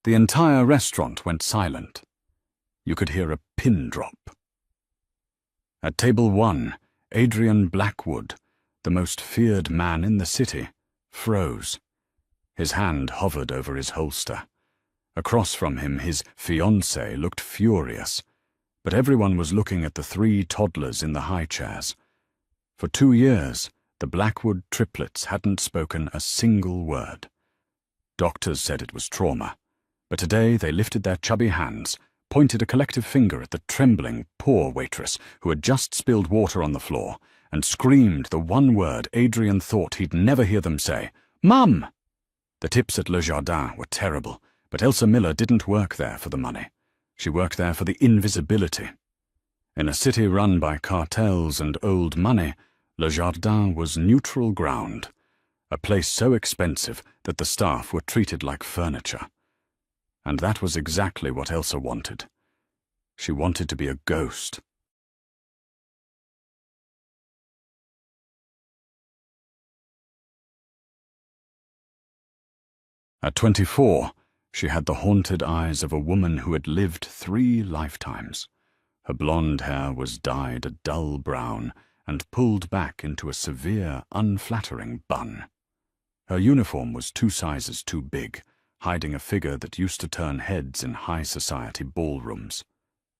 The entire restaurant went silent. You could hear a pin drop. At table 1, Adrian Blackwood, the most feared man in the city, froze. His hand hovered over his holster. Across from him, his fiancée looked furious, but everyone was looking at the 3 toddlers in the high chairs. For 2 years, the Blackwood triplets hadn't spoken a single word. Doctors said it was trauma, but today they lifted their chubby hands, pointed a collective finger at the trembling, poor waitress who had just spilled water on the floor, and screamed the one word Adrian thought he'd never hear them say, "Mum!" The tips at Le Jardin were terrible, but Elsa Miller didn't work there for the money. She worked there for the invisibility. In a city run by cartels and old money, Le Jardin was neutral ground, a place so expensive that the staff were treated like furniture. And that was exactly what Elsa wanted. She wanted to be a ghost. At 24, she had the haunted eyes of a woman who had lived 3 lifetimes. Her blonde hair was dyed a dull brown and pulled back into a severe, unflattering bun. Her uniform was 2 sizes too big, hiding a figure that used to turn heads in high society ballrooms.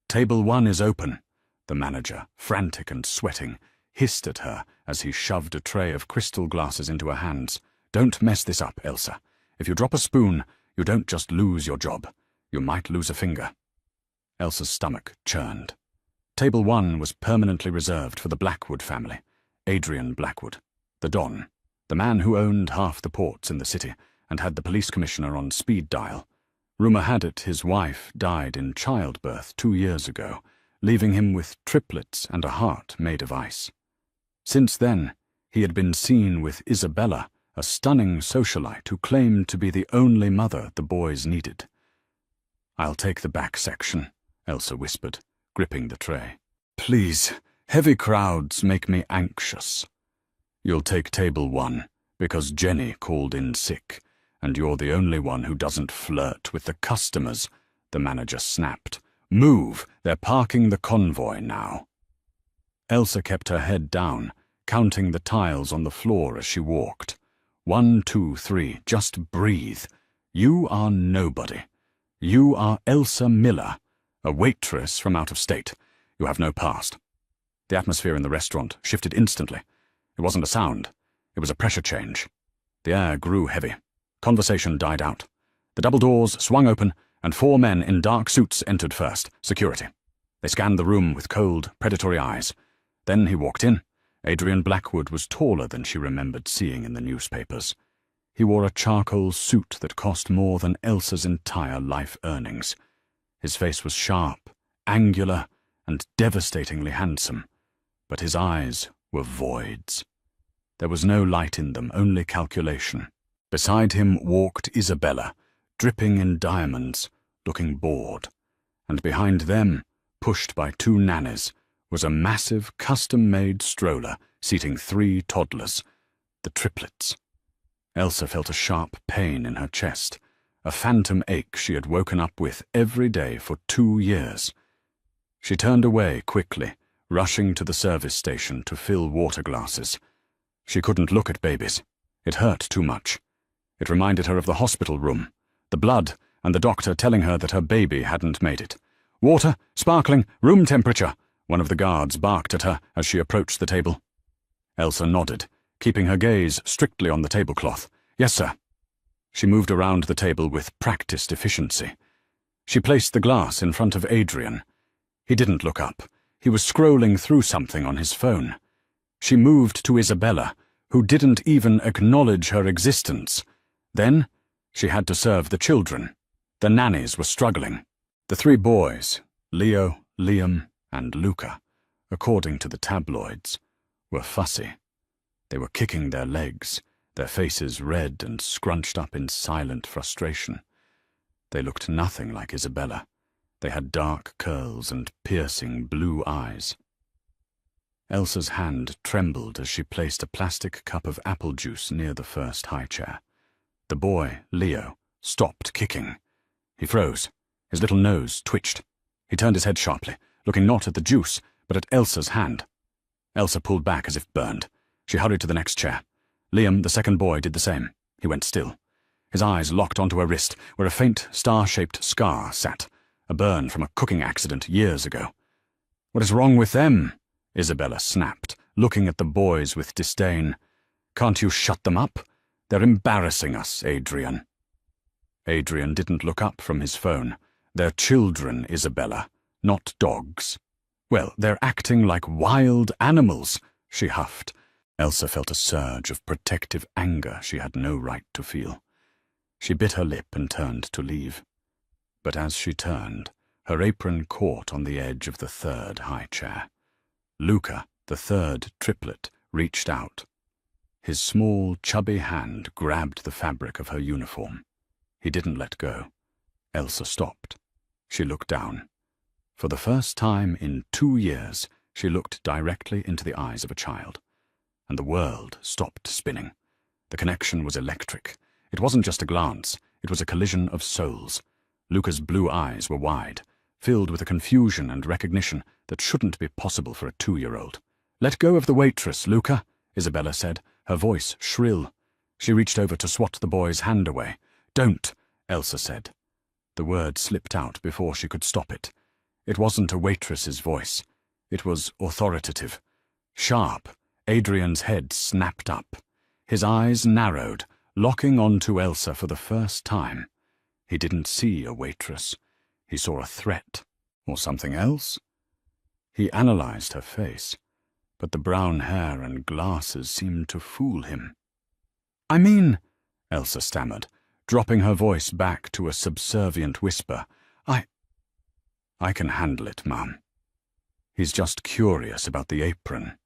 "Table 1 is open," the manager, frantic and sweating, hissed at her as he shoved a tray of crystal glasses into her hands. "Don't mess this up, Elsa. If you drop a spoon, you don't just lose your job. You might lose a finger." Elsa's stomach churned. Table 1 was permanently reserved for the Blackwood family, Adrian Blackwood, the Don, the man who owned half the ports in the city and had the police commissioner on speed dial. Rumor had it his wife died in childbirth 2 years ago, leaving him with triplets and a heart made of ice. Since then, he had been seen with Isabella, a stunning socialite who claimed to be the only mother the boys needed. "I'll take the back section," Elsa whispered, gripping the tray. "Please, heavy crowds make me anxious." "You'll take table 1, because Jenny called in sick, and you're the only one who doesn't flirt with the customers," the manager snapped. "Move, they're parking the convoy now." Elsa kept her head down, counting the tiles on the floor as she walked. 1, 2, 3, just breathe. You are nobody. You are Elsa Miller, a waitress from out of state. You have no past. The atmosphere in the restaurant shifted instantly. It wasn't a sound. It was a pressure change. The air grew heavy. Conversation died out. The double doors swung open, and 4 men in dark suits entered first, security. They scanned the room with cold, predatory eyes. Then he walked in. Adrian Blackwood was taller than she remembered seeing in the newspapers. He wore a charcoal suit that cost more than Elsa's entire life earnings. His face was sharp, angular, and devastatingly handsome, but his eyes were voids. There was no light in them, only calculation. Beside him walked Isabella, dripping in diamonds, looking bored, and behind them, pushed by 2 nannies, was a massive, custom-made stroller seating 3 toddlers, the triplets. Elsa felt a sharp pain in her chest, a phantom ache she had woken up with every day for 2 years. She turned away quickly, rushing to the service station to fill water glasses. She couldn't look at babies. It hurt too much. It reminded her of the hospital room, the blood, and the doctor telling her that her baby hadn't made it. "Water, sparkling, room temperature," one of the guards barked at her as she approached the table. Elsa nodded, keeping her gaze strictly on the tablecloth. "Yes, sir." She moved around the table with practiced efficiency. She placed the glass in front of Adrian. He didn't look up. He was scrolling through something on his phone. She moved to Isabella, who didn't even acknowledge her existence. Then, she had to serve the children. The nannies were struggling. The 3 boys, Leo, Liam, and Luca, according to the tabloids, were fussy. They were kicking their legs, their faces red and scrunched up in silent frustration. They looked nothing like Isabella. They had dark curls and piercing blue eyes. Elsa's hand trembled as she placed a plastic cup of apple juice near the first high chair. The boy, Leo, stopped kicking. He froze. His little nose twitched. He turned his head sharply, looking not at the juice, but at Elsa's hand. Elsa pulled back as if burned. She hurried to the next chair. Liam, the second boy, did the same. He went still. His eyes locked onto her wrist, where a faint, star-shaped scar sat, a burn from a cooking accident years ago. "What is wrong with them?" Isabella snapped, looking at the boys with disdain. "Can't you shut them up? They're embarrassing us, Adrian." Adrian didn't look up from his phone. "They're children, Isabella, not dogs." "Well, they're acting like wild animals," she huffed. Elsa felt a surge of protective anger she had no right to feel. She bit her lip and turned to leave. But as she turned, her apron caught on the edge of the third high chair. Luca, the third triplet, reached out. His small, chubby hand grabbed the fabric of her uniform. He didn't let go. Elsa stopped. She looked down. For the first time in 2 years, she looked directly into the eyes of a child. And the world stopped spinning. The connection was electric. It wasn't just a glance, it was a collision of souls. Luca's blue eyes were wide, filled with a confusion and recognition that shouldn't be possible for a 2-year-old. "Let go of the waitress, Luca," Isabella said, her voice shrill. She reached over to swat the boy's hand away. "Don't," Elsa said. The word slipped out before she could stop it. It wasn't a waitress's voice. It was authoritative. Sharp, Adrian's head snapped up. His eyes narrowed, locking onto Elsa for the first time. He didn't see a waitress. He saw a threat, or something else. He analyzed her face, but the brown hair and glasses seemed to fool him. "I mean," Elsa stammered, dropping her voice back to a subservient whisper, I can handle it, Mum. He's just curious about the apron."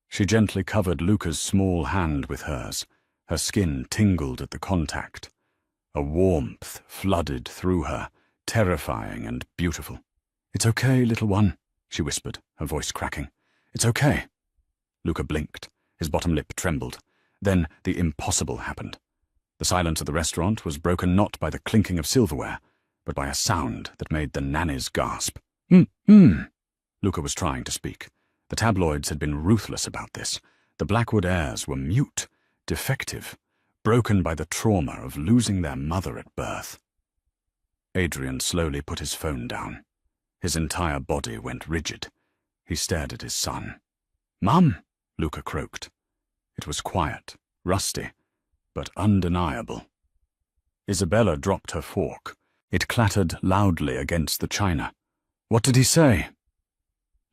She gently covered Luca's small hand with hers. Her skin tingled at the contact. A warmth flooded through her, terrifying and beautiful. "It's okay, little one," she whispered, her voice cracking. "It's okay." Luca blinked. His bottom lip trembled. Then the impossible happened. The silence of the restaurant was broken not by the clinking of silverware, but by a sound that made the nannies gasp. Luca was trying to speak. The tabloids had been ruthless about this. The Blackwood heirs were mute, defective, broken by the trauma of losing their mother at birth. Adrian slowly put his phone down. His entire body went rigid. He stared at his son. "Mum," Luca croaked. It was quiet, rusty, but undeniable. Isabella dropped her fork. It clattered loudly against the china. "What did he say?"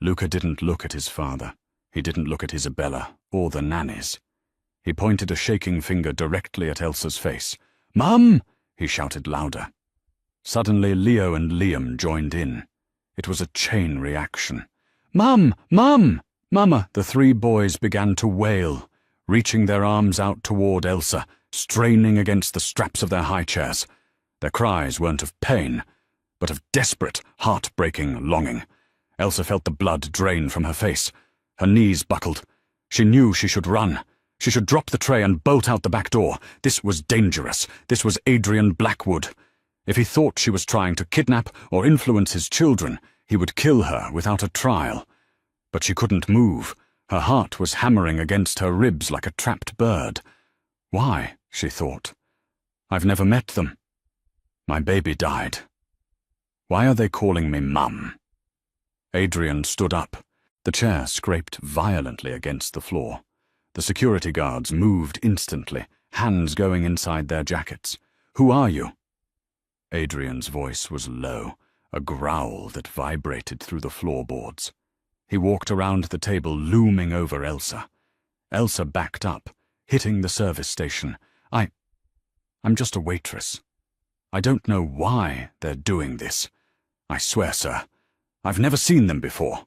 Luca didn't look at his father. He didn't look at Isabella or the nannies. He pointed a shaking finger directly at Elsa's face. "Mum!" he shouted louder. Suddenly Leo and Liam joined in. It was a chain reaction. "Mum! Mum! Mama!" The 3 boys began to wail, reaching their arms out toward Elsa, straining against the straps of their high chairs. Their cries weren't of pain, but of desperate, heartbreaking longing. Elsa felt the blood drain from her face. Her knees buckled. She knew she should run. She should drop the tray and bolt out the back door. This was dangerous. This was Adrian Blackwood. If he thought she was trying to kidnap or influence his children, he would kill her without a trial. But she couldn't move. Her heart was hammering against her ribs like a trapped bird. "Why?" she thought. "I've never met them. My baby died. Why are they calling me Mum?" Adrian stood up. The chair scraped violently against the floor. The security guards moved instantly, hands going inside their jackets. "Who are you?" Adrian's voice was low, a growl that vibrated through the floorboards. He walked around the table, looming over Elsa. Elsa backed up, hitting the service station. I'm just a waitress. I don't know why they're doing this. I swear, sir, I've never seen them before."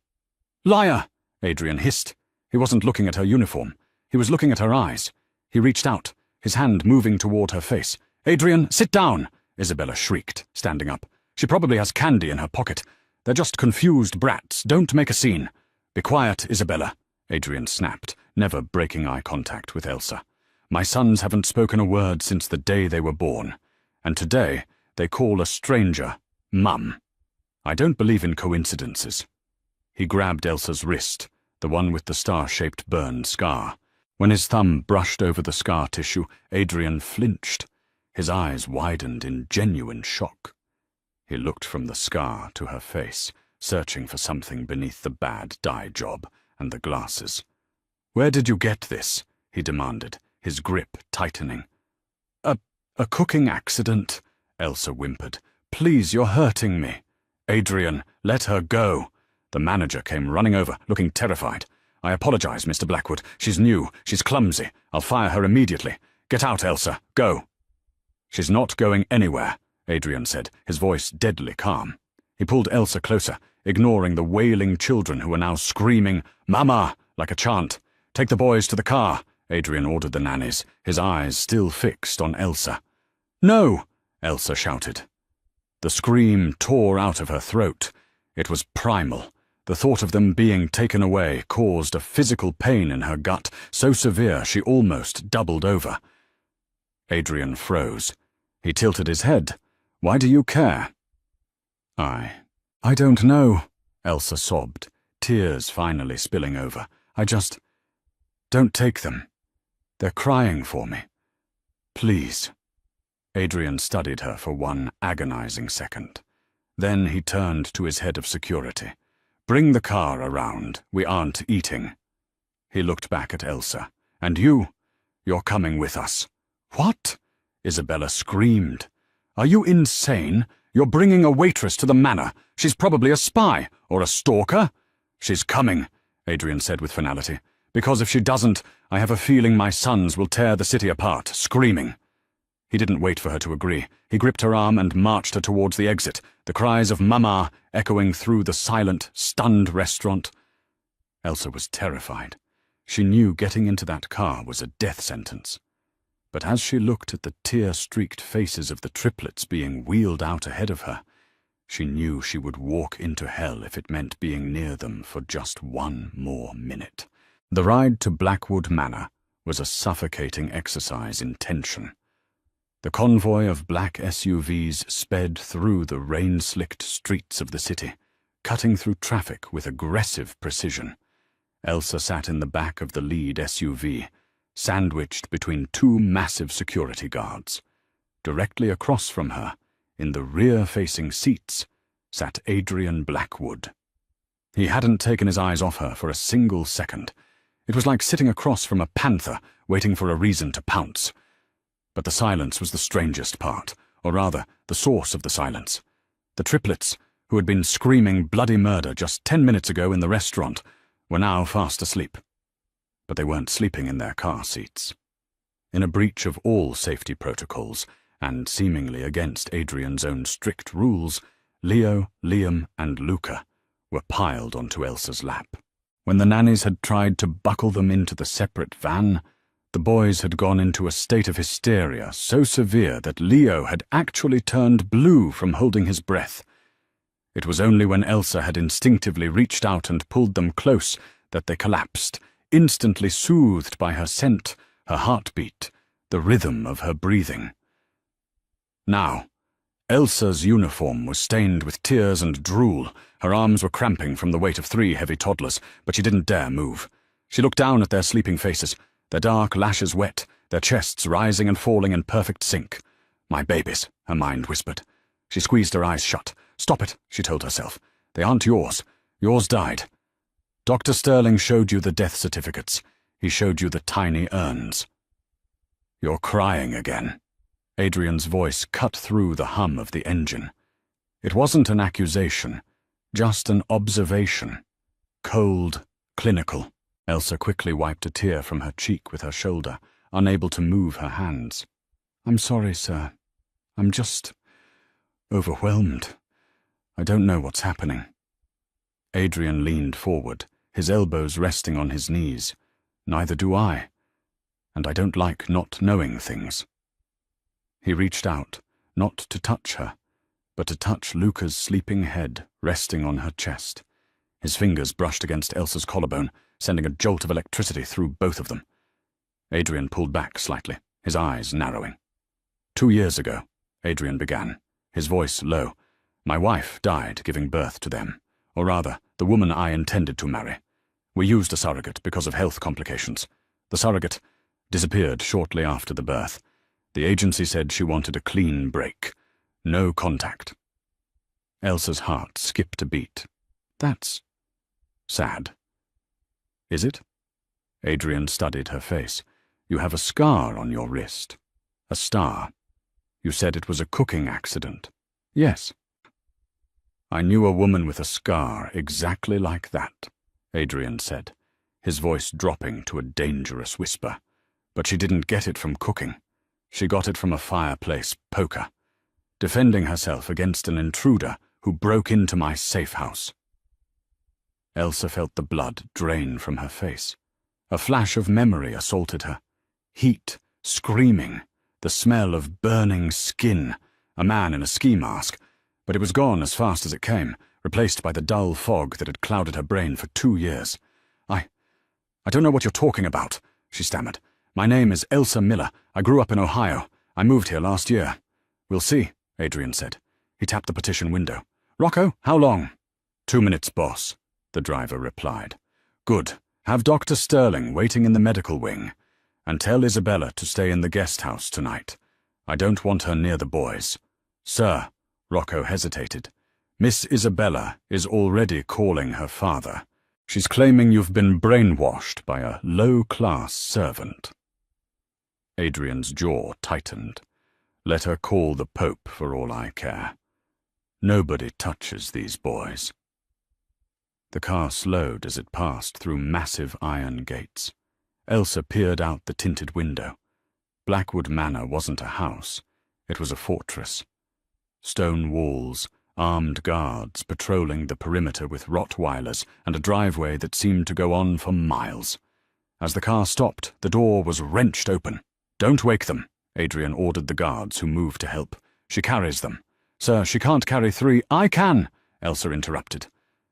"Liar!" Adrian hissed. He wasn't looking at her uniform. He was looking at her eyes. He reached out, his hand moving toward her face. "Adrian, sit down!" Isabella shrieked, standing up. "She probably has candy in her pocket. They're just confused brats. Don't make a scene." "Be quiet, Isabella," Adrian snapped, never breaking eye contact with Elsa. "My sons haven't spoken a word since the day they were born. And today, they call a stranger Mum. I don't believe in coincidences." He grabbed Elsa's wrist, the one with the star-shaped burned scar. When his thumb brushed over the scar tissue, Adrian flinched. His eyes widened in genuine shock. He looked from the scar to her face, searching for something beneath the bad dye job and the glasses. "Where did you get this?" he demanded, his grip tightening. A cooking accident," Elsa whimpered. "Please, you're hurting me." "Adrian, let her go." The manager came running over, looking terrified. "I apologize, Mr. Blackwood. She's new. She's clumsy. I'll fire her immediately. Get out, Elsa. Go." "She's not going anywhere," Adrian said, his voice deadly calm. He pulled Elsa closer, ignoring the wailing children who were now screaming, "Mama!" like a chant. "Take the boys to the car," Adrian ordered the nannies, his eyes still fixed on Elsa. "No!" Elsa shouted. The scream tore out of her throat. It was primal. The thought of them being taken away caused a physical pain in her gut, so severe she almost doubled over. Adrian froze. He tilted his head. "Why do you care?" I don't know," Elsa sobbed, tears finally spilling over. Don't take them. They're crying for me. Please." Adrian studied her for one agonizing second. Then he turned to his head of security. "Bring the car around. We aren't eating." He looked back at Elsa. "And you're coming with us." "What?" Isabella screamed. "Are you insane? You're bringing a waitress to the manor. She's probably a spy or a stalker." "She's coming," Adrian said with finality. "Because if she doesn't, I have a feeling my sons will tear the city apart, screaming." He didn't wait for her to agree. He gripped her arm and marched her towards the exit, the cries of "Mama" echoing through the silent, stunned restaurant. Elsa was terrified. She knew getting into that car was a death sentence. But as she looked at the tear-streaked faces of the triplets being wheeled out ahead of her, she knew she would walk into hell if it meant being near them for just one more minute. The ride to Blackwood Manor was a suffocating exercise in tension. The convoy of black SUVs sped through the rain-slicked streets of the city, cutting through traffic with aggressive precision. Elsa sat in the back of the lead SUV, sandwiched between two massive security guards. Directly across from her, in the rear-facing seats, sat Adrian Blackwood. He hadn't taken his eyes off her for a single second. It was like sitting across from a panther, waiting for a reason to pounce. But the silence was the strangest part, or rather, the source of the silence. The triplets, who had been screaming bloody murder just 10 minutes ago in the restaurant, were now fast asleep. But they weren't sleeping in their car seats. In a breach of all safety protocols, and seemingly against Adrian's own strict rules, Leo, Liam, and Luca were piled onto Elsa's lap. When the nannies had tried to buckle them into the separate van, the boys had gone into a state of hysteria so severe that Leo had actually turned blue from holding his breath. It was only when Elsa had instinctively reached out and pulled them close that they collapsed, instantly soothed by her scent, her heartbeat, the rhythm of her breathing. Now, Elsa's uniform was stained with tears and drool. Her arms were cramping from the weight of 3 heavy toddlers, but she didn't dare move. She looked down at their sleeping faces, their dark lashes wet, their chests rising and falling in perfect sync. "My babies," her mind whispered. She squeezed her eyes shut. "Stop it," she told herself. "They aren't yours. Yours died. Dr. Sterling showed you the death certificates. He showed you the tiny urns." "You're crying again." Adrian's voice cut through the hum of the engine. It wasn't an accusation, just an observation. Cold, clinical. Elsa quickly wiped a tear from her cheek with her shoulder, unable to move her hands. "I'm sorry, sir. I'm just overwhelmed. I don't know what's happening." Adrian leaned forward, his elbows resting on his knees. "Neither do I. And I don't like not knowing things." He reached out, not to touch her, but to touch Luca's sleeping head resting on her chest. His fingers brushed against Elsa's collarbone, sending a jolt of electricity through both of them. Adrian pulled back slightly, his eyes narrowing. 2 years ago, Adrian began, his voice low. "My wife died giving birth to them, or rather, the woman I intended to marry. We used a surrogate because of health complications. The surrogate disappeared shortly after the birth. The agency said she wanted a clean break. No contact." Elsa's heart skipped a beat. "That's sad." "Is it?" Adrian studied her face. "You have a scar on your wrist. A star. You said it was a cooking accident." "Yes." "I knew a woman with a scar exactly like that," Adrian said, his voice dropping to a dangerous whisper. "But she didn't get it from cooking. She got it from a fireplace poker, defending herself against an intruder who broke into my safe house." Elsa felt the blood drain from her face. A flash of memory assaulted her. Heat, screaming, the smell of burning skin, a man in a ski mask, but it was gone as fast as it came, replaced by the dull fog that had clouded her brain for 2 years. I don't know what you're talking about," she stammered. "My name is Elsa Miller. I grew up in Ohio. I moved here last year." "We'll see," Adrian said. He tapped the partition window. "Rocco, how long?" 2 minutes, boss," the driver replied. "Good. Have Dr. Sterling waiting in the medical wing. And tell Isabella to stay in the guest house tonight. I don't want her near the boys." "Sir," Rocco hesitated. "Miss Isabella is already calling her father. She's claiming you've been brainwashed by a low-class servant." Adrian's jaw tightened. "Let her call the Pope for all I care. Nobody touches these boys." The car slowed as it passed through massive iron gates. Elsa peered out the tinted window. Blackwood Manor wasn't a house. It was a fortress. Stone walls, armed guards patrolling the perimeter with Rottweilers, and a driveway that seemed to go on for miles. As the car stopped, the door was wrenched open. "Don't wake them," Adrian ordered the guards, who moved to help. "She carries them." "Sir, she can't carry 3. "I can," Elsa interrupted.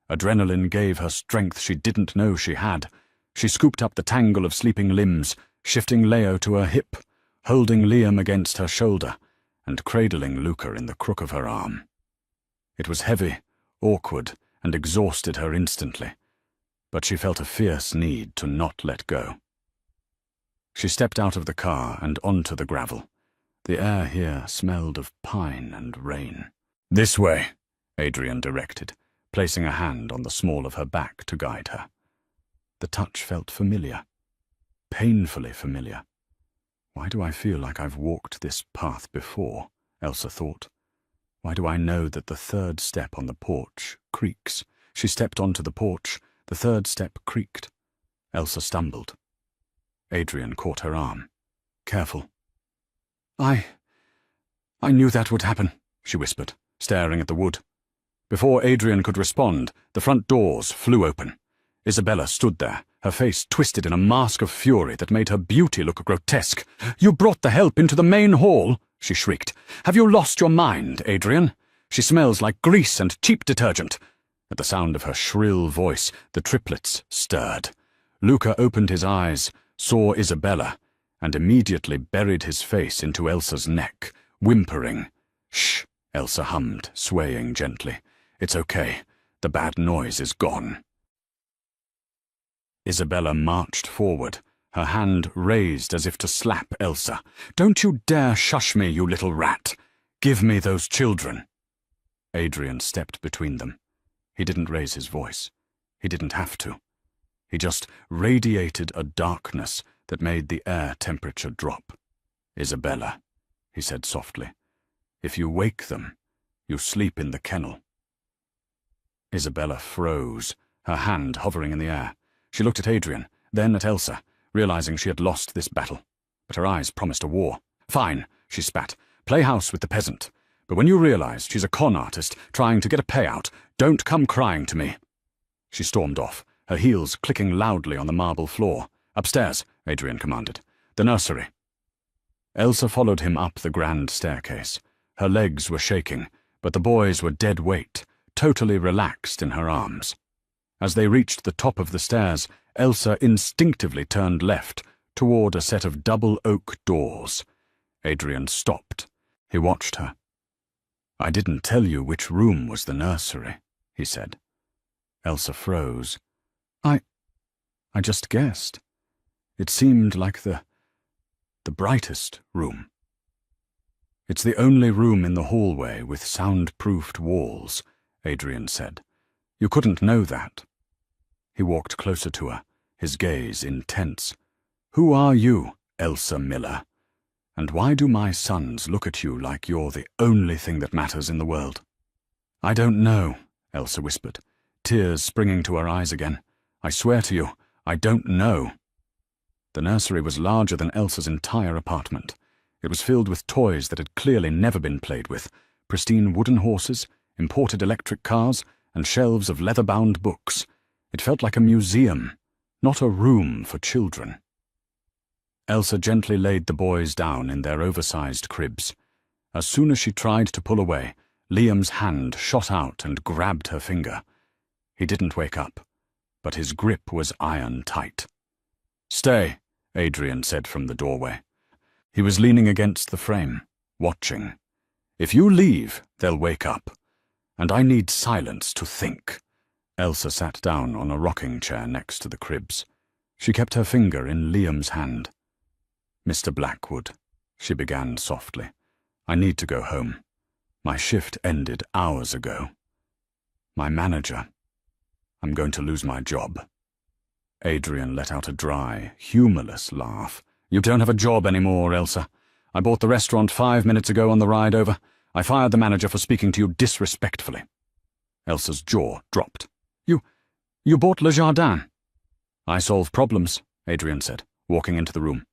Adrenaline gave her strength she didn't know she had. She scooped up the tangle of sleeping limbs, shifting Leo to her hip, holding Liam against her shoulder, and cradling Luca in the crook of her arm. It was heavy, awkward, and exhausted her instantly, but she felt a fierce need to not let go. She stepped out of the car and onto the gravel. The air here smelled of pine and rain. "This way," Adrian directed, placing a hand on the small of her back to guide her. The touch felt familiar, painfully familiar. "Why do I feel like I've walked this path before?" Elsa thought. "Why do I know that the 3rd step on the porch creaks?" She stepped onto the porch. The 3rd step creaked. Elsa stumbled. Adrian caught her arm. "Careful." I knew that would happen," she whispered, staring at the wood. Before Adrian could respond, the front doors flew open. Isabella stood there, her face twisted in a mask of fury that made her beauty look grotesque. "You brought the help into the main hall?" she shrieked. "Have you lost your mind, Adrian? She smells like grease and cheap detergent." At the sound of her shrill voice, the triplets stirred. Luca opened his eyes, saw Isabella, and immediately buried his face into Elsa's neck, whimpering. "Shh," Elsa hummed, swaying gently. "It's okay. The bad noise is gone." Isabella marched forward, her hand raised as if to slap Elsa. "Don't you dare shush me, you little rat! Give me those children!" Adrian stepped between them. He didn't raise his voice. He didn't have to. He just radiated a darkness that made the air temperature drop. "Isabella," he said softly, "if you wake them, you sleep in the kennel." Isabella froze, her hand hovering in the air. She looked at Adrian, then at Elsa, realizing she had lost this battle. But her eyes promised a war. "Fine," she spat. "Play house with the peasant. But when you realize she's a con artist trying to get a payout, don't come crying to me." She stormed off, her heels clicking loudly on the marble floor. "Upstairs," Adrian commanded. "The nursery." Elsa followed him up the grand staircase. Her legs were shaking, but the boys were dead weight, totally relaxed in her arms. As they reached the top of the stairs, Elsa instinctively turned left, toward a set of double oak doors. Adrian stopped. He watched her. "I didn't tell you which room was the nursery," he said. Elsa froze. I just guessed. It seemed like the brightest room. "It's the only room in the hallway with soundproofed walls," Adrian said. "You couldn't know that." He walked closer to her, his gaze intense. "Who are you, Elsa Miller? And why do my sons look at you like you're the only thing that matters in the world?" "I don't know," Elsa whispered, tears springing to her eyes again. "I swear to you, I don't know." The nursery was larger than Elsa's entire apartment. It was filled with toys that had clearly never been played with, pristine wooden horses, imported electric cars, and shelves of leather-bound books. It felt like a museum, not a room for children. Elsa gently laid the boys down in their oversized cribs. As soon as she tried to pull away, Liam's hand shot out and grabbed her finger. He didn't wake up, but his grip was iron tight. "Stay," Adrian said from the doorway. He was leaning against the frame, watching. "If you leave, they'll wake up. And I need silence to think." Elsa sat down on a rocking chair next to the cribs. She kept her finger in Liam's hand. "Mr. Blackwood," she began softly, "I need to go home. My shift ended hours ago. My manager. I'm going to lose my job." Adrian let out a dry, humorless laugh. "You don't have a job anymore, Elsa. I bought the restaurant 5 minutes ago on the ride over. I fired the manager for speaking to you disrespectfully." Elsa's jaw dropped. You bought Le Jardin?" "I solve problems," Adrian said, walking into the room.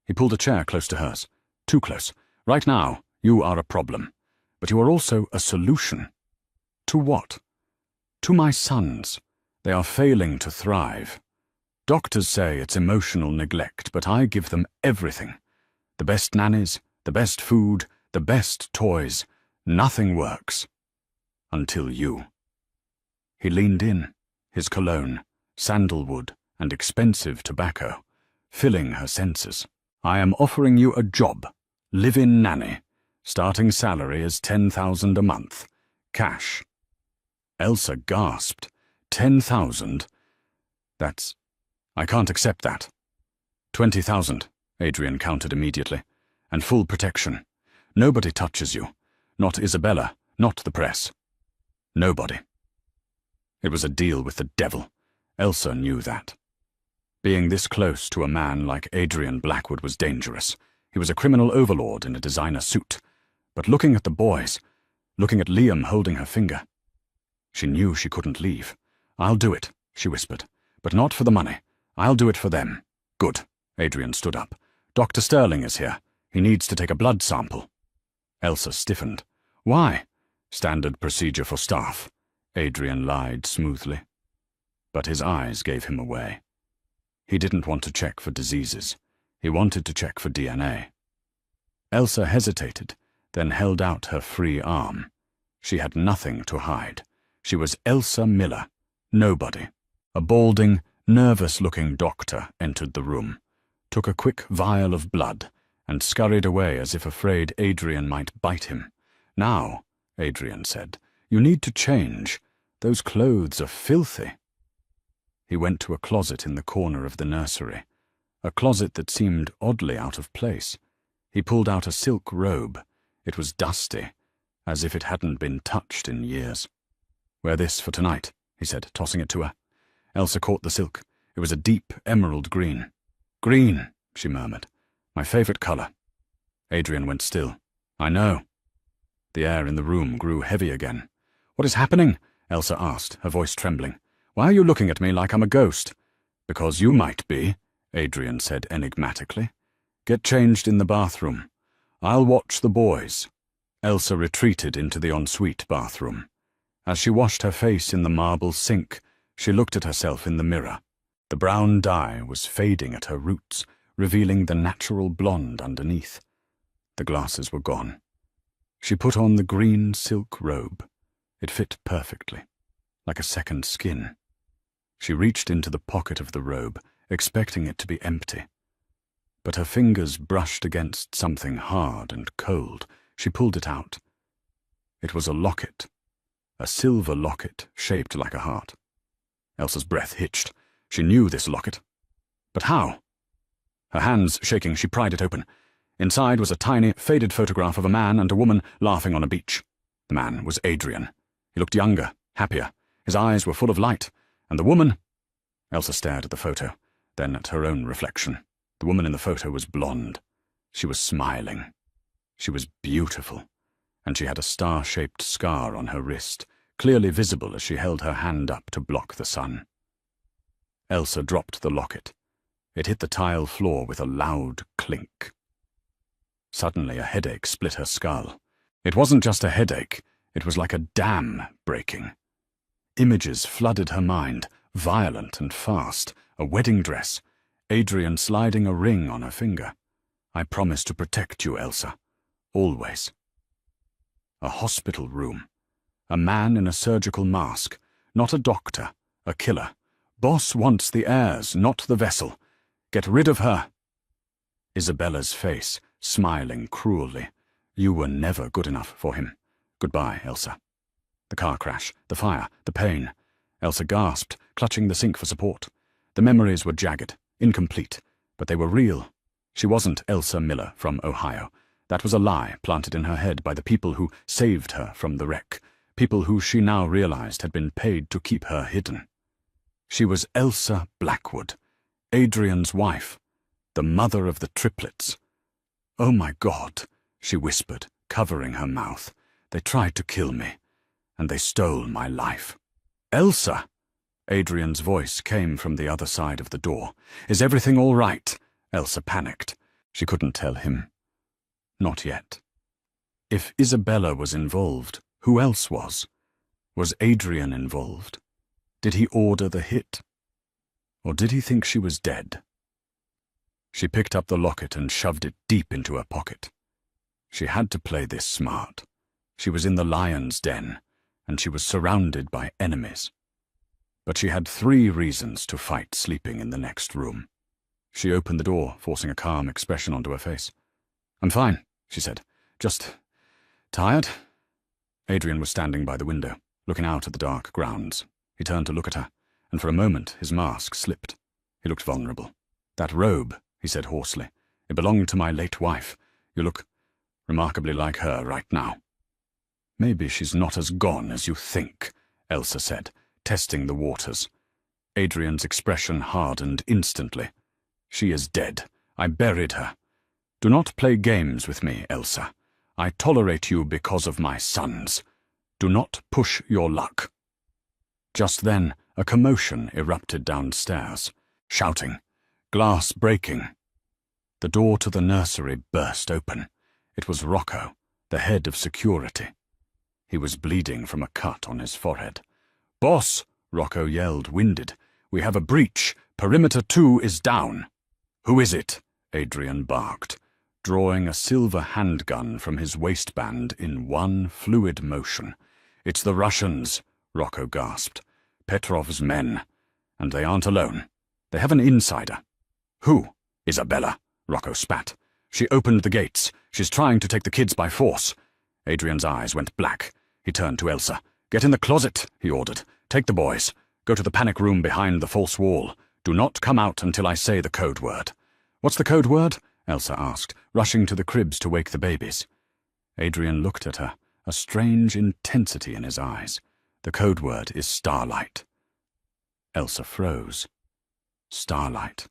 He pulled a chair close to hers. "Too close. Right now, you are a problem. But you are also a solution." "To what?" "To my sons. They are failing to thrive. Doctors say it's emotional neglect, but I give them everything. The best nannies, the best food, the best toys. Nothing works. Until you." He leaned in, his cologne, sandalwood, and expensive tobacco, filling her senses. "I am offering you a job, live-in nanny. Starting salary is $10,000 a month. Cash." Elsa gasped. 10,000? I can't accept that." 20,000, Adrian countered immediately. "And full protection. Nobody touches you. Not Isabella, not the press. Nobody." It was a deal with the devil. Elsa knew that. Being this close to a man like Adrian Blackwood was dangerous. He was a criminal overlord in a designer suit. But looking at the boys, looking at Liam holding her finger, she knew she couldn't leave. "I'll do it," she whispered. "But not for the money. I'll do it for them." "Good." Adrian stood up. "Dr. Sterling is here. He needs to take a blood sample." Elsa stiffened. "Why?" "Standard procedure for staff," Adrian lied smoothly. But his eyes gave him away. He didn't want to check for diseases. He wanted to check for DNA. Elsa hesitated, then held out her free arm. She had nothing to hide. She was Elsa Miller, nobody. A balding, nervous-looking doctor entered the room, took a quick vial of blood, and scurried away as if afraid Adrian might bite him. "Now," Adrian said, "you need to change. Those clothes are filthy." He went to a closet in the corner of the nursery, a closet that seemed oddly out of place. He pulled out a silk robe. It was dusty, as if it hadn't been touched in years. "Wear this for tonight," he said, tossing it to her. Elsa caught the silk. It was a deep emerald green. "Green," she murmured. "My favorite color." Adrian went still. "I know." The air in the room grew heavy again. "What is happening?" Elsa asked, her voice trembling. "Why are you looking at me like I'm a ghost?" "Because you might be," Adrian said enigmatically. "Get changed in the bathroom. I'll watch the boys." Elsa retreated into the ensuite bathroom. As she washed her face in the marble sink, she looked at herself in the mirror. The brown dye was fading at her roots, revealing the natural blonde underneath. The glasses were gone. She put on the green silk robe. It fit perfectly, like a second skin. She reached into the pocket of the robe, expecting it to be empty. But her fingers brushed against something hard and cold. She pulled it out. It was a locket, a silver locket shaped like a heart. Elsa's breath hitched. She knew this locket. But how? Her hands shaking, she pried it open. Inside was a tiny, faded photograph of a man and a woman laughing on a beach. The man was Adrian. He looked younger, happier. His eyes were full of light. And the woman— Elsa stared at the photo, then at her own reflection. The woman in the photo was blonde. She was smiling. She was beautiful, and she had a star-shaped scar on her wrist, clearly visible as she held her hand up to block the sun. Elsa dropped the locket. It hit the tile floor with a loud clink. Suddenly a headache split her skull. It wasn't just a headache, it was like a dam breaking. Images flooded her mind, violent and fast. A wedding dress, Adrian sliding a ring on her finger. I promise to protect you, Elsa. Always. A hospital room. A man in a surgical mask. Not a doctor. A killer. Boss wants the heirs, not the vessel. Get rid of her. Isabella's face, smiling cruelly. You were never good enough for him. Goodbye, Elsa. The car crash, the fire, the pain. Elsa gasped, clutching the sink for support. The memories were jagged, incomplete, but they were real. She wasn't Elsa Miller from Ohio. That was a lie planted in her head by the people who saved her from the wreck, people who she now realized had been paid to keep her hidden. She was Elsa Blackwood, Adrian's wife, the mother of the triplets. Oh my God, she whispered, covering her mouth. They tried to kill me, and they stole my life. Elsa! Adrian's voice came from the other side of the door. Is everything all right? Elsa panicked. She couldn't tell him. Not yet. If Isabella was involved, who else was? Was Adrian involved? Did he order the hit? Or did he think she was dead? She picked up the locket and shoved it deep into her pocket. She had to play this smart. She was in the lion's den, and she was surrounded by enemies. But she had 3 reasons to fight sleeping in the next room. She opened the door, forcing a calm expression onto her face. I'm fine, she said. Just tired? Adrian was standing by the window, looking out at the dark grounds. He turned to look at her, and for a moment his mask slipped. He looked vulnerable. That robe, he said hoarsely. It belonged to my late wife. You look remarkably like her right now. Maybe she's not as gone as you think, Elsa said, testing the waters. Adrian's expression hardened instantly. She is dead. I buried her. Do not play games with me, Elsa. I tolerate you because of my sons. Do not push your luck. Just then, a commotion erupted downstairs. Shouting. Glass breaking. The door to the nursery burst open. It was Rocco, the head of security. He was bleeding from a cut on his forehead. Boss, Rocco yelled, winded. We have a breach. Perimeter 2 is down. Who is it? Adrian barked, drawing a silver handgun from his waistband in one fluid motion. It's the Russians, Rocco gasped. Petrov's men. And they aren't alone. They have an insider. Who? Isabella, Rocco spat. She opened the gates. She's trying to take the kids by force. Adrian's eyes went black. He turned to Elsa. Get in the closet, he ordered. Take the boys. Go to the panic room behind the false wall. Do not come out until I say the code word. What's the code word? Elsa asked, rushing to the cribs to wake the babies. Adrian looked at her, a strange intensity in his eyes. The code word is Starlight. Elsa froze. Starlight.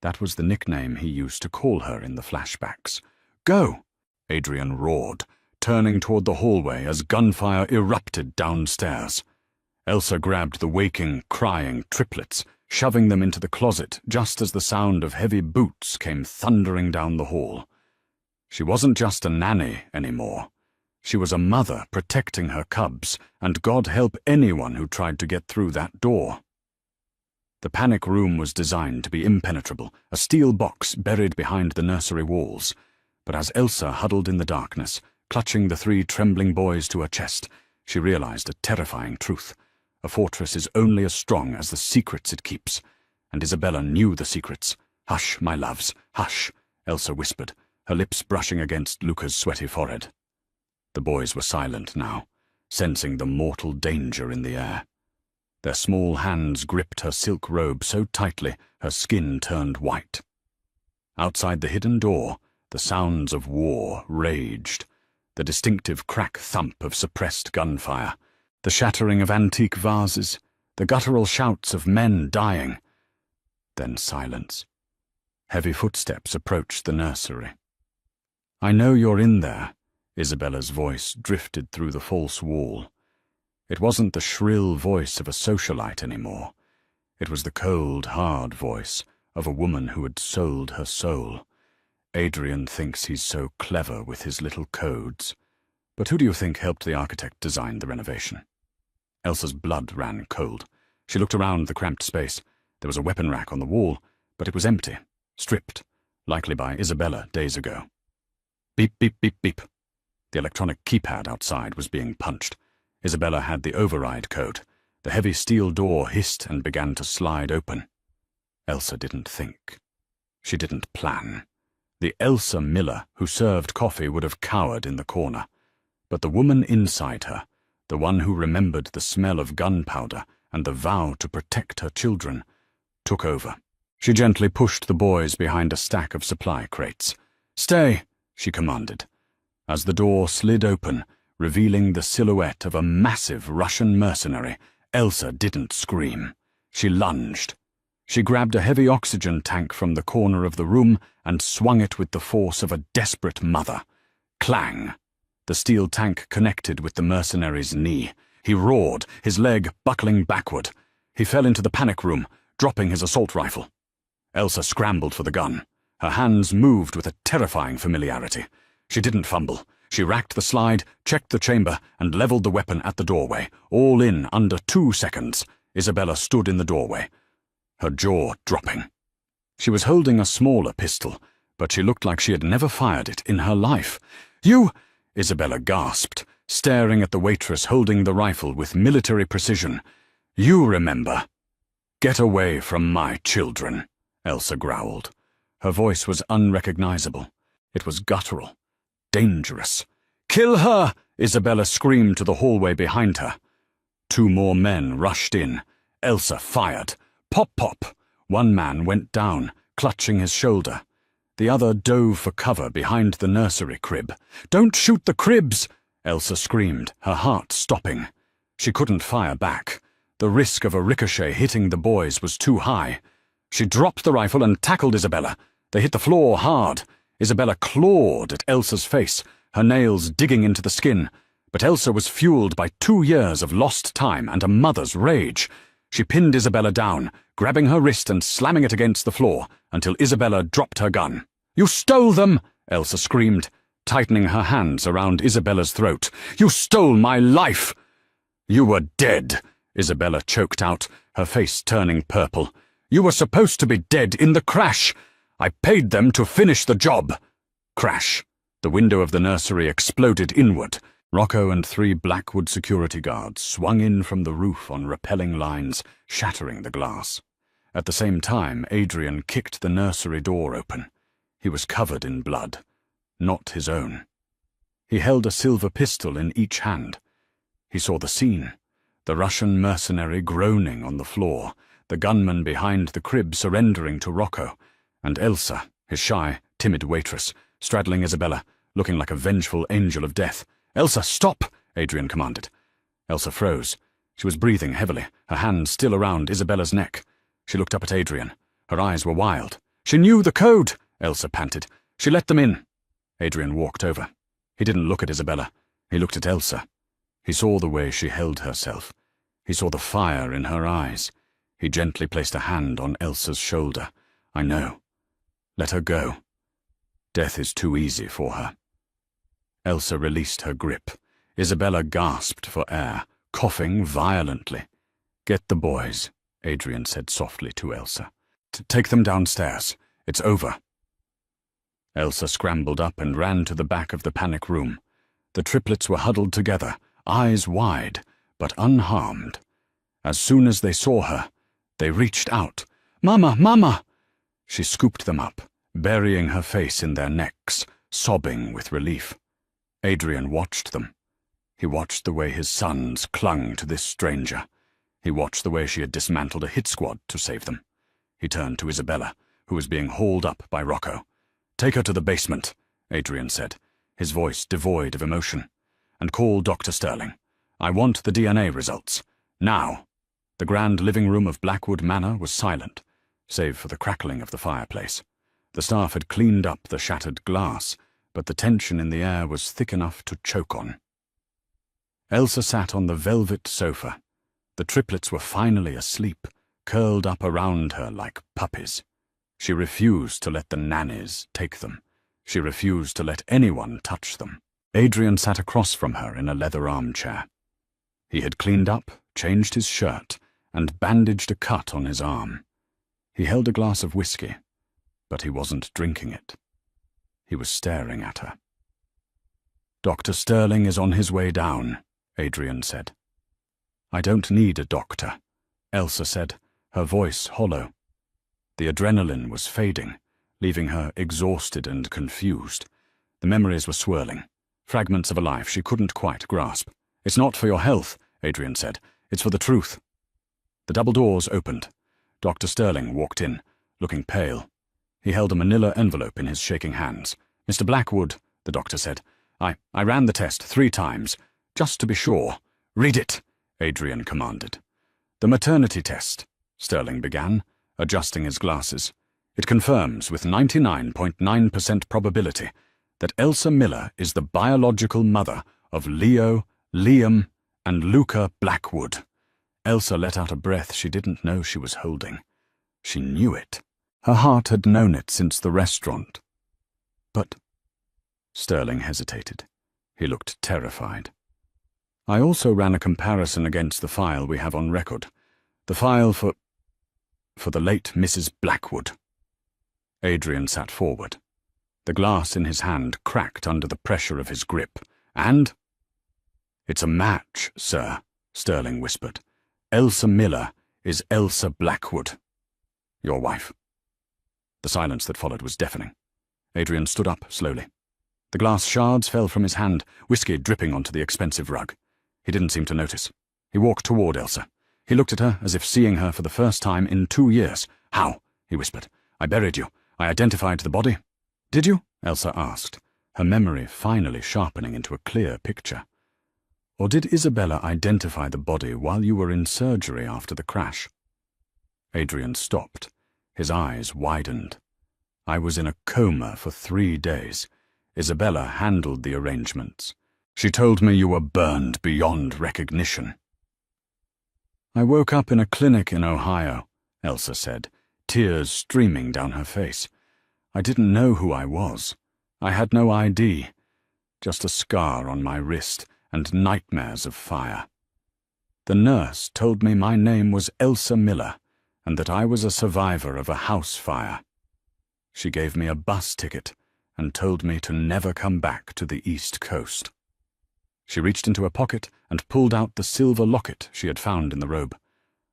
That was the nickname he used to call her in the flashbacks. Go! Adrian roared, turning toward the hallway as gunfire erupted downstairs. Elsa grabbed the waking, crying triplets, shoving them into the closet just as the sound of heavy boots came thundering down the hall. She wasn't just a nanny anymore. She was a mother protecting her cubs, and God help anyone who tried to get through that door. The panic room was designed to be impenetrable, a steel box buried behind the nursery walls. But as Elsa huddled in the darkness, clutching the 3 trembling boys to her chest, she realized a terrifying truth. A fortress is only as strong as the secrets it keeps, and Isabella knew the secrets. Hush, my loves, hush, Elsa whispered, her lips brushing against Luca's sweaty forehead. The boys were silent now, sensing the mortal danger in the air. Their small hands gripped her silk robe so tightly her skin turned white. Outside the hidden door, the sounds of war raged, the distinctive crack thump of suppressed gunfire, the shattering of antique vases, the guttural shouts of men dying. Then silence. Heavy footsteps approached the nursery. "I know you're in there," Isabella's voice drifted through the false wall. It wasn't the shrill voice of a socialite anymore. It was the cold, hard voice of a woman who had sold her soul. Adrian thinks he's so clever with his little codes. But who do you think helped the architect design the renovation? Elsa's blood ran cold. She looked around the cramped space. There was a weapon rack on the wall, but it was empty, stripped, likely by Isabella days ago. Beep, beep, beep, beep. The electronic keypad outside was being punched. Isabella had the override code. The heavy steel door hissed and began to slide open. Elsa didn't think. She didn't plan. The Elsa Miller who served coffee would have cowered in the corner. But the woman inside her, the one who remembered the smell of gunpowder and the vow to protect her children, took over. She gently pushed the boys behind a stack of supply crates. "Stay," she commanded. As the door slid open, revealing the silhouette of a massive Russian mercenary, Elsa didn't scream. She lunged. She grabbed a heavy oxygen tank from the corner of the room and swung it with the force of a desperate mother. Clang! The steel tank connected with the mercenary's knee. He roared, his leg buckling backward. He fell into the panic room, dropping his assault rifle. Elsa scrambled for the gun. Her hands moved with a terrifying familiarity. She didn't fumble. She racked the slide, checked the chamber, and leveled the weapon at the doorway. All in under 2 seconds. Isabella stood in the doorway, her jaw dropping. She was holding a smaller pistol, but she looked like she had never fired it in her life. "You—" Isabella gasped, staring at the waitress holding the rifle with military precision. "You remember." "Get away from my children," Elsa growled. Her voice was unrecognizable. It was guttural. Dangerous. "Kill her!" Isabella screamed to the hallway behind her. 2 more men rushed in. Elsa fired. Pop, pop. One man went down, clutching his shoulder. The other dove for cover behind the nursery crib. "Don't shoot the cribs!" Elsa screamed, her heart stopping. She couldn't fire back. The risk of a ricochet hitting the boys was too high. She dropped the rifle and tackled Isabella. They hit the floor hard. Isabella clawed at Elsa's face, her nails digging into the skin. But Elsa was fueled by 2 years of lost time and a mother's rage. She pinned Isabella down, grabbing her wrist and slamming it against the floor, until Isabella dropped her gun. "You stole them!" Elsa screamed, tightening her hands around Isabella's throat. "You stole my life!" "You were dead," Isabella choked out, her face turning purple. "You were supposed to be dead in the crash. I paid them to finish the job." Crash. The window of the nursery exploded inward. Rocco and 3 Blackwood security guards swung in from the roof on rappelling lines, shattering the glass. At the same time, Adrian kicked the nursery door open. He was covered in blood, not his own. He held a silver pistol in each hand. He saw the scene, the Russian mercenary groaning on the floor, the gunman behind the crib surrendering to Rocco, and Elsa, his shy, timid waitress, straddling Isabella, looking like a vengeful angel of death. "Elsa, stop!" Adrian commanded. Elsa froze. She was breathing heavily, her hands still around Isabella's neck. She looked up at Adrian. Her eyes were wild. "She knew the code!" Elsa panted. "She let them in." Adrian walked over. He didn't look at Isabella. He looked at Elsa. He saw the way she held herself. He saw the fire in her eyes. He gently placed a hand on Elsa's shoulder. "I know. Let her go. Death is too easy for her." Elsa released her grip. Isabella gasped for air, coughing violently. "Get the boys," Adrian said softly to Elsa. "Take them downstairs. It's over." Elsa scrambled up and ran to the back of the panic room. The triplets were huddled together, eyes wide, but unharmed. As soon as they saw her, they reached out. "Mama, Mama!" She scooped them up, burying her face in their necks, sobbing with relief. Adrian watched them. He watched the way his sons clung to this stranger. He watched the way she had dismantled a hit squad to save them. He turned to Isabella, who was being hauled up by Rocco. "Take her to the basement," Adrian said, his voice devoid of emotion. "And call Dr. Sterling. I want the DNA results. Now." The grand living room of Blackwood Manor was silent, save for the crackling of the fireplace. The staff had cleaned up the shattered glass, but the tension in the air was thick enough to choke on. Elsa sat on the velvet sofa. The triplets were finally asleep, curled up around her like puppies. She refused to let the nannies take them. She refused to let anyone touch them. Adrian sat across from her in a leather armchair. He had cleaned up, changed his shirt, and bandaged a cut on his arm. He held a glass of whiskey, but he wasn't drinking it. He was staring at her. "Dr. Sterling is on his way down," Adrian said. "I don't need a doctor," Elsa said, her voice hollow. The adrenaline was fading, leaving her exhausted and confused. The memories were swirling, fragments of a life she couldn't quite grasp. "It's not for your health," Adrian said. "It's for the truth." The double doors opened. Dr. Sterling walked in, looking pale. He held a manila envelope in his shaking hands. "Mr. Blackwood," the doctor said, I ran the test 3 times, just to be sure." "Read it," Adrian commanded. "The maternity test," Sterling began, adjusting his glasses. "It confirms with 99.9% probability that Elsa Miller is the biological mother of Leo, Liam, and Luca Blackwood." Elsa let out a breath she didn't know she was holding. She knew it. Her heart had known it since the restaurant. "But—" Sterling hesitated. He looked terrified. "I also ran a comparison against the file we have on record. The file for the late Mrs. Blackwood." Adrian sat forward. The glass in his hand cracked under the pressure of his grip. "And—" "It's a match, sir," Sterling whispered. "Elsa Miller is Elsa Blackwood, your wife." The silence that followed was deafening. Adrian stood up slowly. The glass shards fell from his hand, whiskey dripping onto the expensive rug. He didn't seem to notice. He walked toward Elsa. He looked at her as if seeing her for the first time in 2 years. "How?" he whispered. "I buried you. I identified the body." "Did you?" Elsa asked, her memory finally sharpening into a clear picture. "Or did Isabella identify the body while you were in surgery after the crash?" Adrian stopped. His eyes widened. "I was in a coma for 3 days. Isabella handled the arrangements. She told me you were burned beyond recognition." "I woke up in a clinic in Ohio," Elsa said, tears streaming down her face. "I didn't know who I was. I had no ID, just a scar on my wrist and nightmares of fire. The nurse told me my name was Elsa Miller and that I was a survivor of a house fire. She gave me a bus ticket and told me to never come back to the East Coast." She reached into her pocket and pulled out the silver locket she had found in the robe.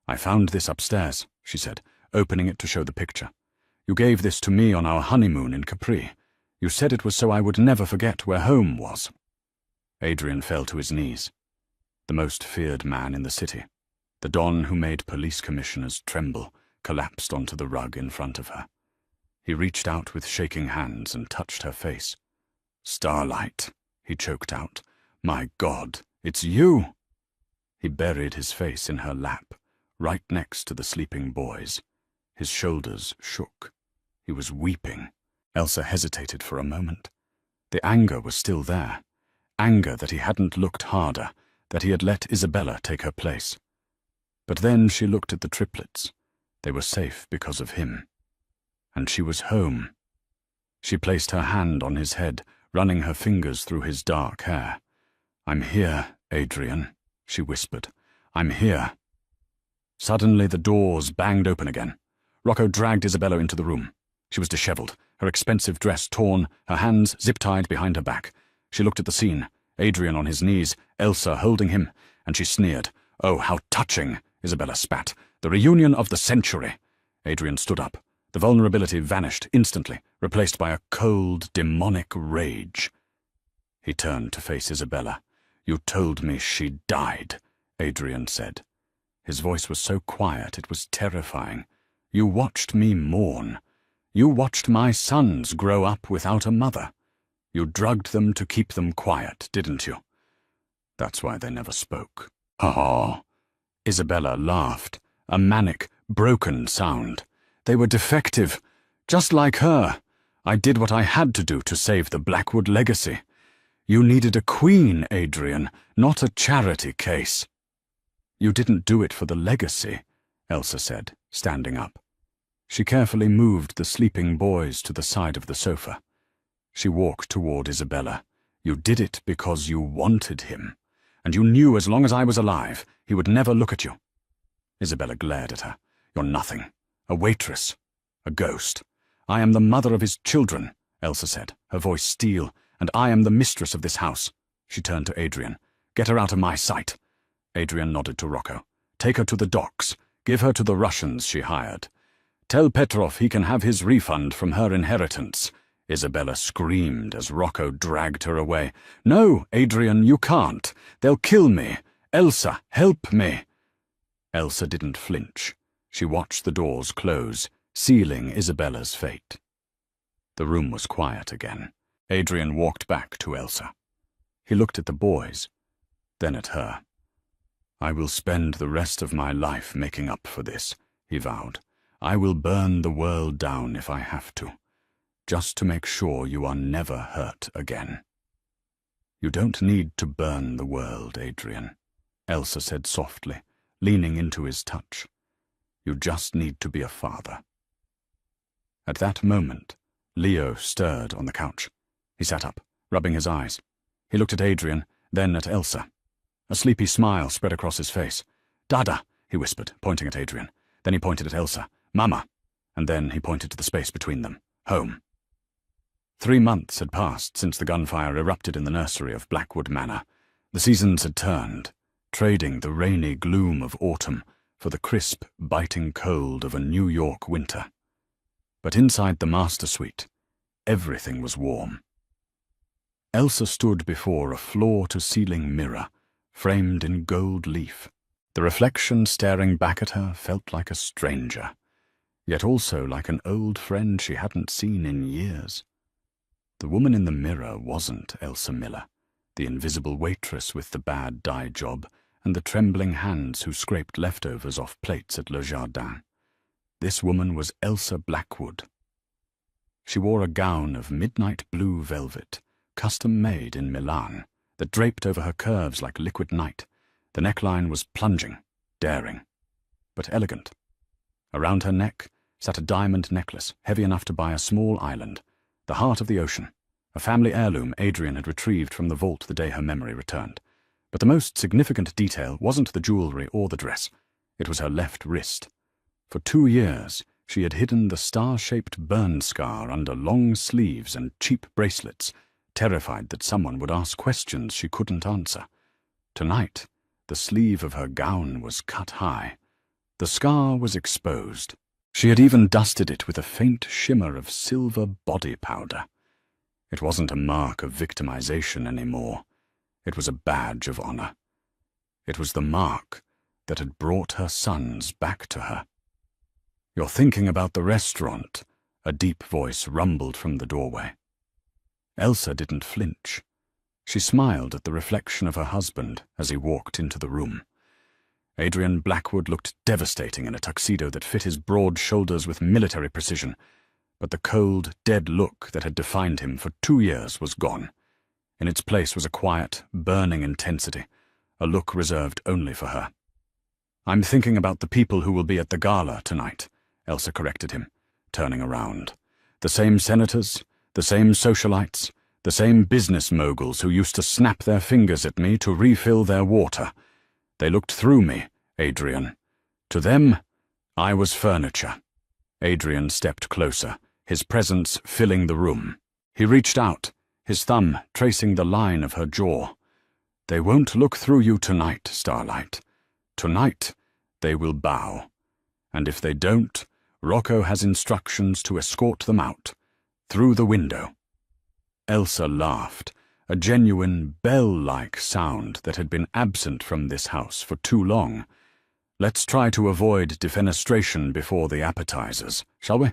"I found this upstairs," she said, opening it to show the picture. "You gave this to me on our honeymoon in Capri. You said it was so I would never forget where home was." Adrian fell to his knees. The most feared man in the city, the Don who made police commissioners tremble, collapsed onto the rug in front of her. He reached out with shaking hands and touched her face. "Starlight," he choked out. "My God, it's you!" He buried his face in her lap, right next to the sleeping boys. His shoulders shook. He was weeping. Elsa hesitated for a moment. The anger was still there. Anger that he hadn't looked harder, that he had let Isabella take her place. But then she looked at the triplets. They were safe because of him. And she was home. She placed her hand on his head, running her fingers through his dark hair. "I'm here, Adrian," she whispered. "I'm here." Suddenly the doors banged open again. Rocco dragged Isabella into the room. She was disheveled, her expensive dress torn, her hands zip-tied behind her back. She looked at the scene, Adrian on his knees, Elsa holding him, and she sneered. "Oh, how touching," Isabella spat. "The reunion of the century." Adrian stood up. The vulnerability vanished instantly, replaced by a cold, demonic rage. He turned to face Isabella. "You told me she died," Adrian said. His voice was so quiet it was terrifying. "You watched me mourn. You watched my sons grow up without a mother. You drugged them to keep them quiet, didn't you? That's why they never spoke." "Ha!" Isabella laughed, a manic, broken sound. "They were defective, just like her. I did what I had to do to save the Blackwood legacy. You needed a queen, Adrian, not a charity case." "You didn't do it for the legacy," Elsa said, standing up. She carefully moved the sleeping boys to the side of the sofa. She walked toward Isabella. "You did it because you wanted him, and you knew as long as I was alive, he would never look at you." Isabella glared at her. "You're nothing. A waitress. A ghost. I am the mother of his children," Elsa said, her voice steel, "and I am the mistress of this house." She turned to Adrian. "Get her out of my sight." Adrian nodded to Rocco. "Take her to the docks. Give her to the Russians she hired. Tell Petrov he can have his refund from her inheritance." Isabella screamed as Rocco dragged her away. "No, Adrian, you can't. They'll kill me. Elsa, help me." Elsa didn't flinch. She watched the doors close, sealing Isabella's fate. The room was quiet again. Adrian walked back to Elsa. He looked at the boys, then at her. "I will spend the rest of my life making up for this," he vowed. "I will burn the world down if I have to, just to make sure you are never hurt again." "You don't need to burn the world, Adrian," Elsa said softly, leaning into his touch. "You just need to be a father." At that moment, Leo stirred on the couch. He sat up, rubbing his eyes. He looked at Adrian, then at Elsa. A sleepy smile spread across his face. "Dada," he whispered, pointing at Adrian. Then he pointed at Elsa. "Mama." And then he pointed to the space between them. "Home." 3 months had passed since the gunfire erupted in the nursery of Blackwood Manor. The seasons had turned, trading the rainy gloom of autumn for the crisp, biting cold of a New York winter. But inside the master suite, everything was warm. Elsa stood before a floor-to-ceiling mirror, framed in gold leaf. The reflection staring back at her felt like a stranger, yet also like an old friend she hadn't seen in years. The woman in the mirror wasn't Elsa Miller, the invisible waitress with the bad dye job and the trembling hands who scraped leftovers off plates at Le Jardin. This woman was Elsa Blackwood. She wore a gown of midnight blue velvet, custom-made in Milan, that draped over her curves like liquid night. The neckline was plunging, daring, but elegant. Around her neck sat a diamond necklace, heavy enough to buy a small island, the heart of the ocean, a family heirloom Adrian had retrieved from the vault the day her memory returned. But the most significant detail wasn't the jewelry or the dress. It was her left wrist. For 2 years, she had hidden the star-shaped burn scar under long sleeves and cheap bracelets, terrified that someone would ask questions she couldn't answer. Tonight, the sleeve of her gown was cut high. The scar was exposed. She had even dusted it with a faint shimmer of silver body powder. It wasn't a mark of victimization anymore. It was a badge of honor. It was the mark that had brought her sons back to her. "You're thinking about the restaurant," a deep voice rumbled from the doorway. Elsa didn't flinch. She smiled at the reflection of her husband as he walked into the room. Adrian Blackwood looked devastating in a tuxedo that fit his broad shoulders with military precision, but the cold, dead look that had defined him for 2 years was gone. In its place was a quiet, burning intensity, a look reserved only for her. "I'm thinking about the people who will be at the gala tonight," Elsa corrected him, turning around. "The same senators, the same socialites, the same business moguls who used to snap their fingers at me to refill their water. They looked through me, Adrian. To them, I was furniture." Adrian stepped closer, his presence filling the room. He reached out, his thumb tracing the line of her jaw. "They won't look through you tonight, Starlight. Tonight, they will bow. And if they don't, Rocco has instructions to escort them out, through the window." Elsa laughed, a genuine bell-like sound that had been absent from this house for too long. "Let's try to avoid defenestration before the appetizers, shall we?"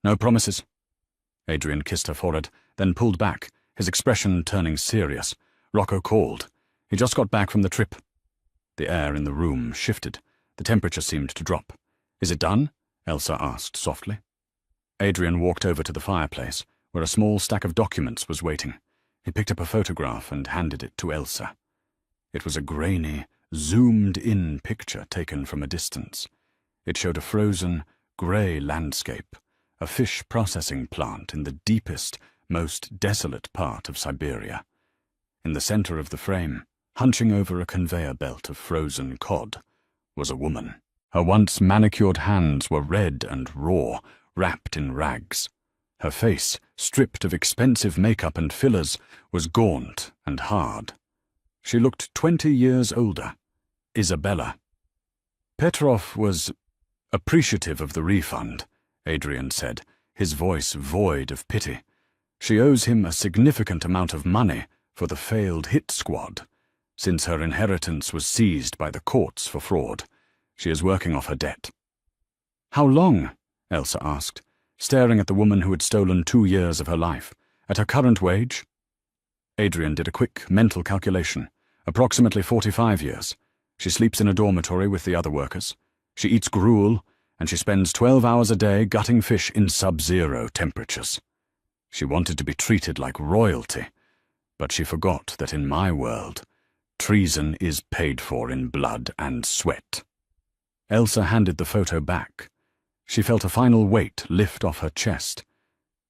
"No promises." Adrian kissed her forehead, then pulled back, his expression turning serious. Rocco called. He just got back from the trip. The air in the room shifted. The temperature seemed to drop. "Is it done?" Elsa asked softly. Adrian walked over to the fireplace, where a small stack of documents was waiting. He picked up a photograph and handed it to Elsa. It was a grainy, zoomed-in picture taken from a distance. It showed a frozen, grey landscape, a fish processing plant in the deepest, most desolate part of Siberia. In the center of the frame, hunching over a conveyor belt of frozen cod, was a woman. Her once manicured hands were red and raw, wrapped in rags. Her face, stripped of expensive makeup and fillers, was gaunt and hard. She looked 20 years older. Isabella. Petrov was appreciative of the refund, Adrian said, his voice void of pity. She owes him a significant amount of money for the failed hit squad. Since her inheritance was seized by the courts for fraud, she is working off her debt. "How long?" Elsa asked, staring at the woman who had stolen 2 years of her life. "At her current wage?" Adrian did a quick mental calculation. Approximately 45 years. She sleeps in a dormitory with the other workers. She eats gruel, and she spends 12 hours a day gutting fish in sub-zero temperatures. She wanted to be treated like royalty, but she forgot that in my world, treason is paid for in blood and sweat. Elsa handed the photo back. She felt a final weight lift off her chest.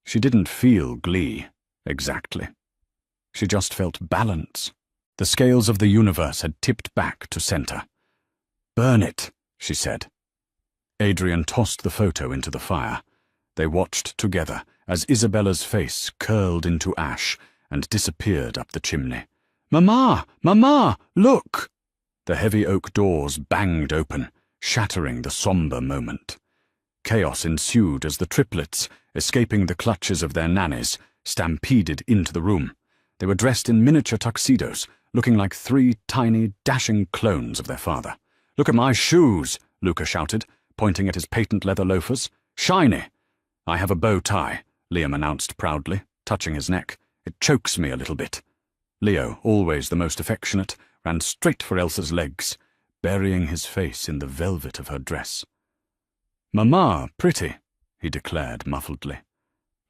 She didn't feel glee, exactly. She just felt balance. The scales of the universe had tipped back to center. "Burn it," she said. Adrian tossed the photo into the fire. They watched together as Isabella's face curled into ash and disappeared up the chimney. "Mama! Mama! Look!" The heavy oak doors banged open, shattering the somber moment. Chaos ensued as the triplets, escaping the clutches of their nannies, stampeded into the room. They were dressed in miniature tuxedos, looking like 3 tiny, dashing clones of their father. "Look at my shoes!" Luca shouted, pointing at his patent leather loafers. "Shiny!" "I have a bow tie," Liam announced proudly, touching his neck. "It chokes me a little bit." Leo, always the most affectionate, ran straight for Elsa's legs, burying his face in the velvet of her dress. "Mama, pretty," he declared muffledly.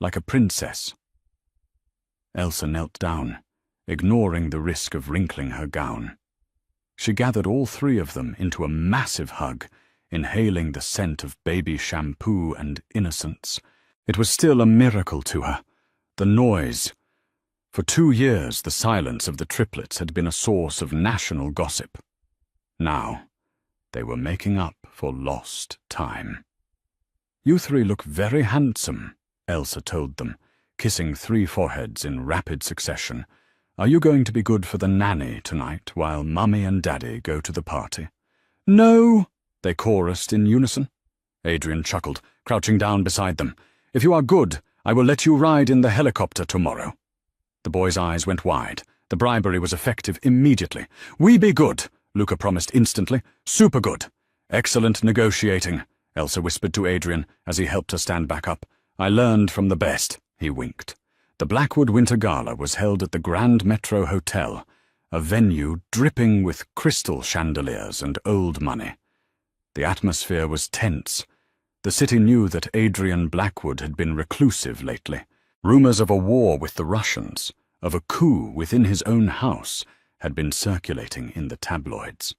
"Like a princess." Elsa knelt down, ignoring the risk of wrinkling her gown. She gathered all 3 of them into a massive hug, inhaling the scent of baby shampoo and innocence. It was still a miracle to her. The noise. For 2 years, the silence of the triplets had been a source of national gossip. Now, they were making up for lost time. "You 3 look very handsome," Elsa told them, kissing 3 foreheads in rapid succession. "Are you going to be good for the nanny tonight while Mummy and Daddy go to the party?" "No," they chorused in unison. Adrian chuckled, crouching down beside them. "If you are good, I will let you ride in the helicopter tomorrow." The boy's eyes went wide. The bribery was effective immediately. "We be good," Luca promised instantly. "Super good." "Excellent negotiating," Elsa whispered to Adrian as he helped her stand back up. "I learned from the best," he winked. The Blackwood Winter Gala was held at the Grand Metro Hotel, a venue dripping with crystal chandeliers and old money. The atmosphere was tense. The city knew that Adrian Blackwood had been reclusive lately. Rumors of a war with the Russians, of a coup within his own house, had been circulating in the tabloids.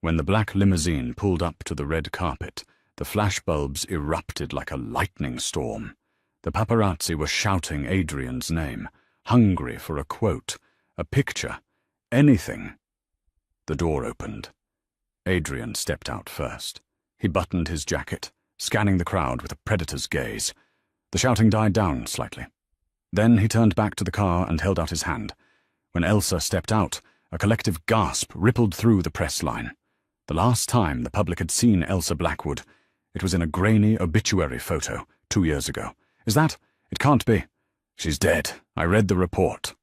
When the black limousine pulled up to the red carpet, the flashbulbs erupted like a lightning storm. The paparazzi were shouting Adrian's name, hungry for a quote, a picture, anything. The door opened. Adrian stepped out first. He buttoned his jacket, scanning the crowd with a predator's gaze. The shouting died down slightly. Then he turned back to the car and held out his hand. When Elsa stepped out, a collective gasp rippled through the press line. The last time the public had seen Elsa Blackwood, it was in a grainy obituary photo 2 years ago. "Is that? It can't be." She's dead. I read the report.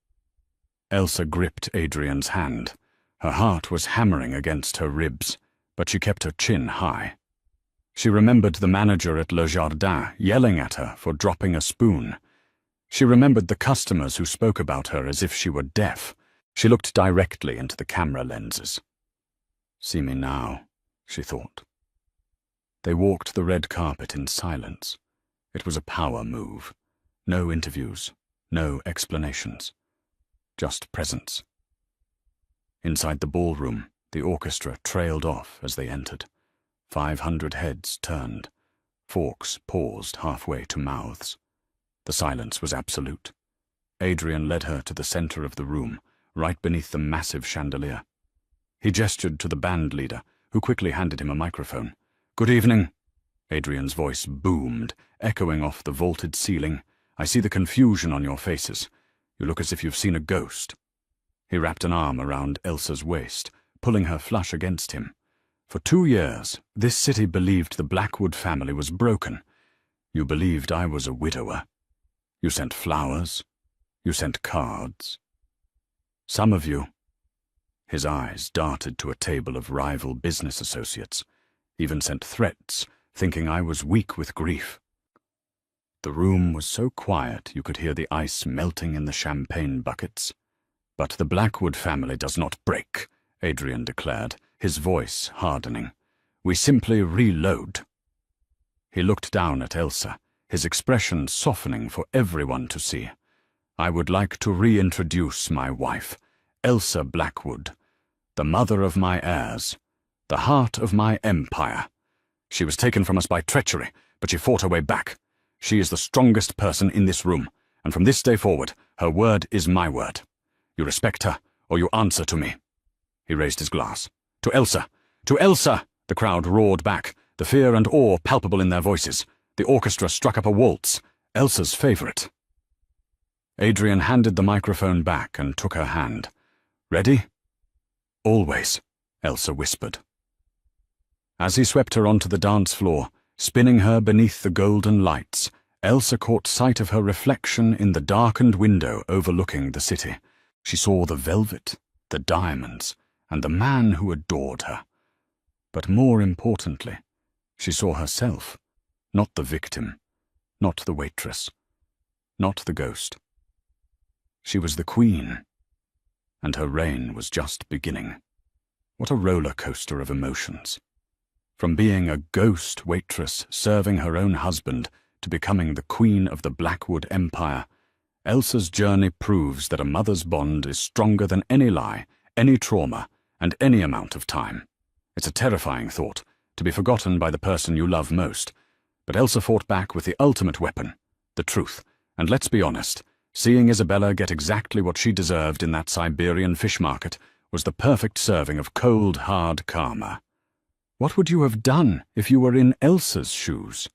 Elsa gripped Adrian's hand. Her heart was hammering against her ribs, but she kept her chin high. She remembered the manager at Le Jardin yelling at her for dropping a spoon. She remembered the customers who spoke about her as if she were deaf. She looked directly into the camera lenses. "See me now," she thought. They walked the red carpet in silence. It was a power move. No interviews, no explanations. Just presence. Inside the ballroom, the orchestra trailed off as they entered. 500 heads turned. Forks paused halfway to mouths. The silence was absolute. Adrian led her to the center of the room, right beneath the massive chandelier. He gestured to the band leader, who quickly handed him a microphone. "Good evening." Adrian's voice boomed, echoing off the vaulted ceiling. "I see the confusion on your faces. You look as if you've seen a ghost." He wrapped an arm around Elsa's waist, pulling her flush against him. "For 2 years, this city believed the Blackwood family was broken. You believed I was a widower. You sent flowers. You sent cards. Some of you—" His eyes darted to a table of rival business associates. "Even sent threats, thinking I was weak with grief." The room was so quiet you could hear the ice melting in the champagne buckets. "But the Blackwood family does not break," Adrian declared, his voice hardening. "We simply reload." He looked down at Elsa, his expression softening for everyone to see. "I would like to reintroduce my wife, Elsa Blackwood, the mother of my heirs, the heart of my empire. She was taken from us by treachery, but she fought her way back. She is the strongest person in this room, and from this day forward, her word is my word. You respect her, or you answer to me." He raised his glass. "To Elsa! To Elsa!" The crowd roared back, the fear and awe palpable in their voices. The orchestra struck up a waltz, Elsa's favorite. Adrian handed the microphone back and took her hand. "Ready?" "Always," Elsa whispered. As he swept her onto the dance floor, spinning her beneath the golden lights, Elsa caught sight of her reflection in the darkened window overlooking the city. She saw the velvet, the diamonds, and the man who adored her. But more importantly, she saw herself, not the victim, not the waitress, not the ghost. She was the queen, and her reign was just beginning. What a roller coaster of emotions. From being a ghost waitress serving her own husband to becoming the queen of the Blackwood Empire, Elsa's journey proves that a mother's bond is stronger than any lie, any trauma, and any amount of time. It's a terrifying thought, to be forgotten by the person you love most. But Elsa fought back with the ultimate weapon, the truth. And let's be honest, seeing Isabella get exactly what she deserved in that Siberian fish market was the perfect serving of cold, hard karma. What would you have done if you were in Elsa's shoes?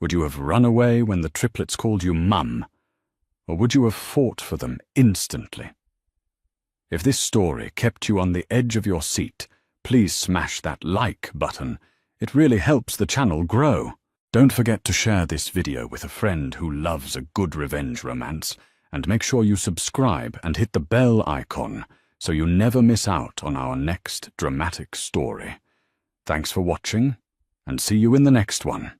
Would you have run away when the triplets called you Mum? Or would you have fought for them instantly? If this story kept you on the edge of your seat, please smash that like button. It really helps the channel grow. Don't forget to share this video with a friend who loves a good revenge romance, and make sure you subscribe and hit the bell icon so you never miss out on our next dramatic story. Thanks for watching, and see you in the next one.